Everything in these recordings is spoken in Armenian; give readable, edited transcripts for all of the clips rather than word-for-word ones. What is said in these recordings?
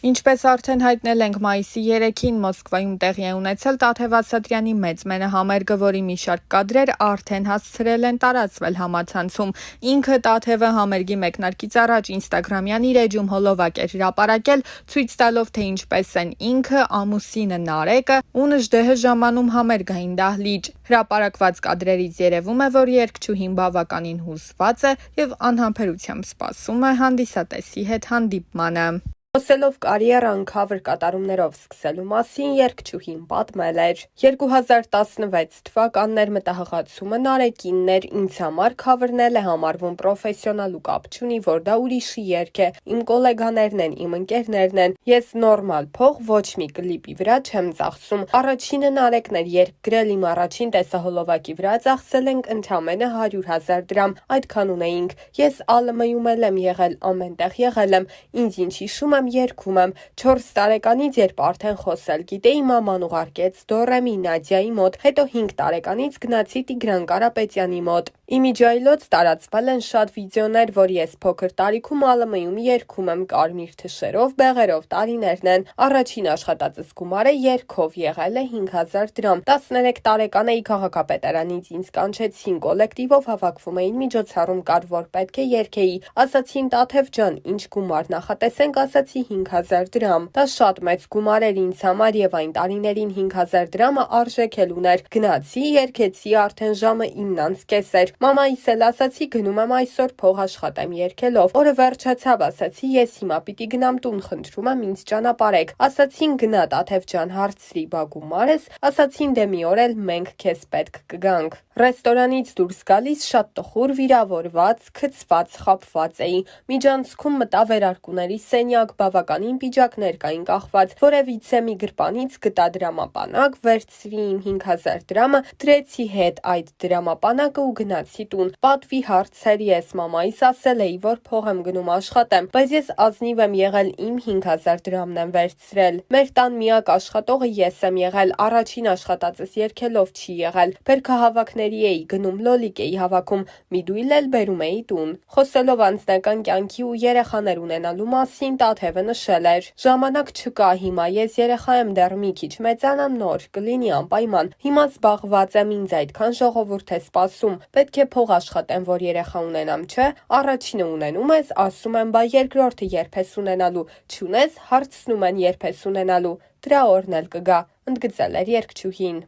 Ինչպես արդեն հայտնել ենք մայիսի 3-ին Մոսկվայում տեղի է ունեցել Տաթև Ասատրյանի մեծ մենահամերգը, որի մի շարք կադրեր արդեն հասցրել են տարածվել համացանցում։ Ինքը Տաթևը համերգի մեկնարկից առաջ ինստագրամյան իր էջում հոլովակ էր հրապարակել, ցույց տալով, թե ինչպես են ինքը, ամուսինը Նարեկը ու Նժդեհը ժամանում համերգային դահլիճ։ Հրապարակված կադրերից երևում է, որ երգչուհին բավականին հուզված է եւ անհամբերությամբ սպասում է հանդիսատեսի հետ հանդիպմանը։ Խոսելով կարիերան քավր կատարումներով սկսելու մասին, երգչուհին պատմել էր. 2016 թվականներ մտահղացումը Նարեկինն էր, ինձ համար քավրն է համարվում պրոֆեսիոնալ ու կապ չունի, որ դա ուրիշի երգ է, իմ կոլեգաներն են, իմ ընկերներն են, ես նորմալ փող ոչ մի կլիպի վրա չեմ ծախսում։ Առաջինը Նարեկն էր երգ գրել, իմ առաջին տեսահոլովակի վրա ծախսել ենք ընդամենը 100,000 դրամ, այդքան ունեինք, ես ԱԼՄ-ում եմ եղել, ամենտեղ եղել եմ, ինձ ինչ հիշում երգում եմ, 4 տարեկանից երբ արդեն խոսել գիտեի, մաման ուղարկեց Դորեմի Նադյայի մոտ, հետո 5 տարեկանից գնացի Տիգրան Կարապետյանի մոտ։ Իմիջայլոց տարածվել են շատ վիդեոներ, որ ես փոքր տարիքում ԱԼՄ-ում երգում եմ կարմիր թշերով, բեղերով, տարիներն են։ Առաջին աշխատածս գումարը երգով եղել է 5,000 դրամ։ 13 տարեկան էի, քաղաքապետարանից ինձ կանչեցին, կոլեկտիվով հավաքվում էին, միջոցառում կար, որ պետք է երգեի։ Ասացին Տաթև ջան, ինչ գումար նախատեսենք, ասացի 5,000 դրամ։ Դա շատ մեծ գումար էր ինձ համար եւ այն տարիներին 5,000 դրամը արժեք էլ ուներ։ Գնացի, երգեցի, արդեն ժամը 9:30 էր։ Մամայիս էլ ասացի գնում եմ այսօր փող աշխատեմ երգելով։ Օրը վերջացավ, ասացի ես հիմա պիտի գնամ տուն, խնդրում եմ ինձ ճանապարհեք։ Ասացին գնա Տաթև ջան, հարցրի բա գումարս, ասացին դե մի օր էլ մենք քեզ պետք կգանք։ Ռեստորանից դուրս գալիս շատ տխուր, վիրավորված, քցված, խաբված էի։ Միջանցքում մտա վերարկուների սենյակ, բավականին պիջակներ կային կախված, որևիցե մի գրպանից գտա դրամապանակ, վերցրի իմ 5,000 դրամը, դրեցի հետ այդ դրամապանակը ու գնացի տուն։ Պատվի հարցեր ես մամայիս ասել էի, որ փող եմ գնում աշխատեմ, բայց ես ազնիվ եմ եղել, իմ 5,000 դրամն եմ վերցրել։ Մեր տան միակ աշխատողը ես եմ եղել, առաջին աշխատածս երգելով չի եղել։ Բերքահավաքների էի գնում, լոլիկ էի հավաքում, մի դույլ էլ բերում էի տուն։ Խոսելով անձնական կյանքի ու երեխաներ ունենալու մասին, Տաթևը նշել էր. ժամանակ չկա հիմա, ես երեխա եմ, դեռ մի քիչ մեծանամ, նոր կլինի անպայման։ Հիմա զբաղված եմ, ինձ այդքան ժողովուրդ է սպասում, պետք է փող աշխատեմ, որ երեխա ունենամ, չէ։ Առաջինը ունենում ես, ասում եմ, բա երկրորդը երբ ես ունենալու, չունես, հարցնում են երբ ես ունենալու, դրա օրն էլ կգա, ընդգծել էր երգչուհին։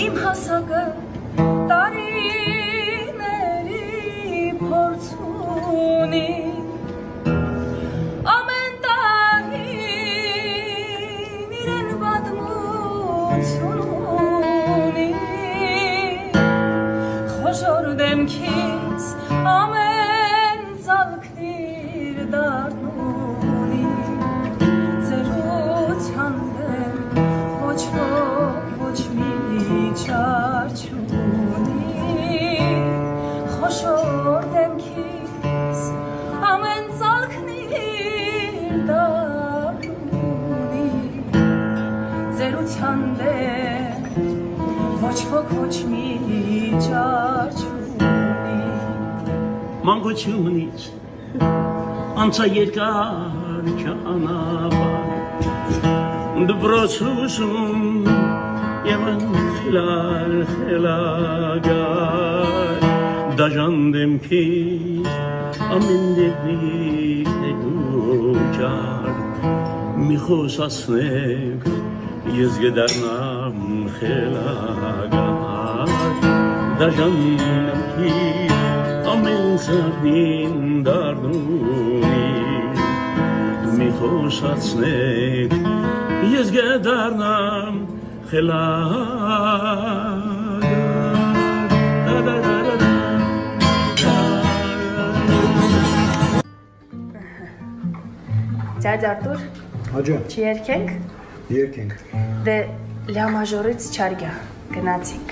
Իմ հասակը տարիների փորձ ունի, ամեն տարին իրեն պատմություն ունի, խոշոր դեմքից ամեն ծալքնիր դառնում ունի, ծերության դեմ ոչ ոք ոչ մի չար չունի, խոշոր դեմքից ամեն ծալքնիր դառնում ունի, ծերության դեմ ոչ ոք ոչ մի չար չունի։ Մանկությունից անցա երկար ճանապարհ, դպրոցում եմ խելագար, դաժան դեմքից ամեն դեպիքներ մի խոսացնեք, ես գդառնամ խելագար, դաժան դեմքից ամեն ծառին դառնունի, մի խոսացնեք, ես գդառնամ խելագար։ Ձյաձ Արտուր, Աջա, չերքենք, երկենք։ դե լյա մաժորից չարգյա, գնացինք։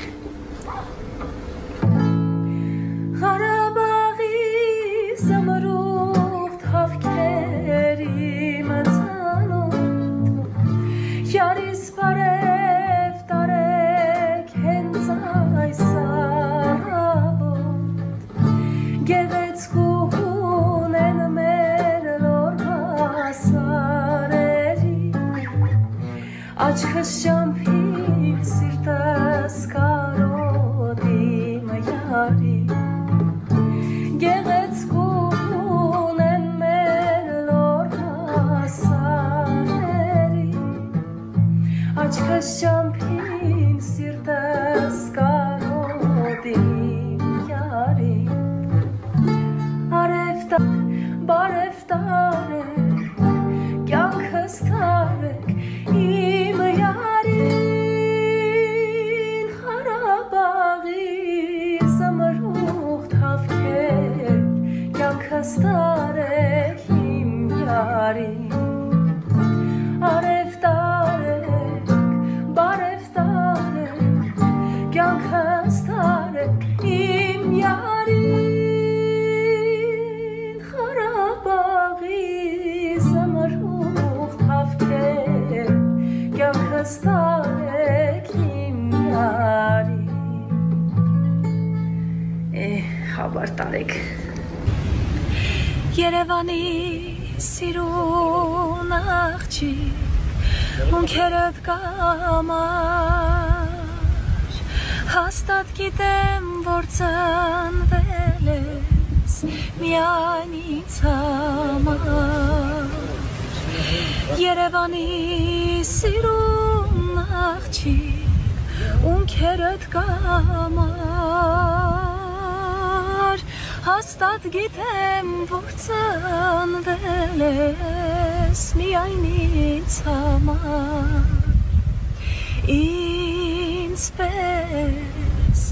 Ղարաբաղի զմրուխտ հավքերի մծանոտ, յարիս բարև տարեք հենց այս առավոտ, գեղեցկուն են մեր լոր հասա Աչքս ճամփի սիրտս կարոտի մյարի Գեղեցկուն են մեր լոր հասարերի Աչքս ճամփին սիրտս կարոտի մյարի Բարև տարեք, կյանքս տարեք իմ յարին Խարաբաղի զմրուխտ հավքեր, կյանքս տարեք իմ յարին Արև տարեք, բարև տարեք, կյանքս տարեք իմ յարին Կյանքս տարեք իմ յարի Հաբար տարեք Երևանի սիրուն աղջիկ Ունքերդ կամար Հաստատ գիտեմ, որ ծնվել ես Միայն ինձ համար Երևանի սիրուն աղջիկ Ունքերդ կամար Հաստատ գիտեմ, որ ծնվել ես Միայն ինձ համար Ինձ պես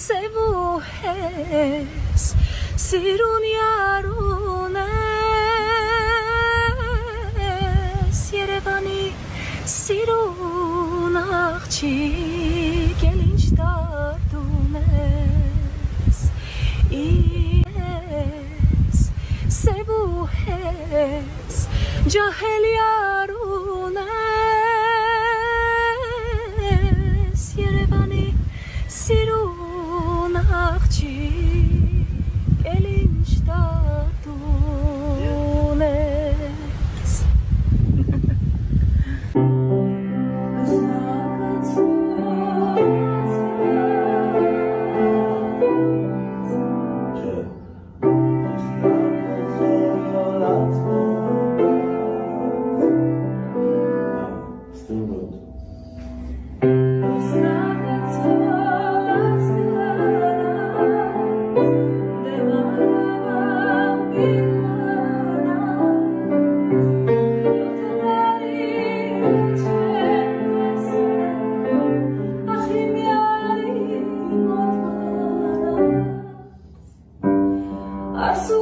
սև ու հես Սիրուն յարուն Երևանի սիրուն աղջիկ էլ ինչ դարդում ես Ես սև ու հես ջահել յարուն ես Երևանի սիրուն աղջիկ էլ ինչ դարդում ես Arsu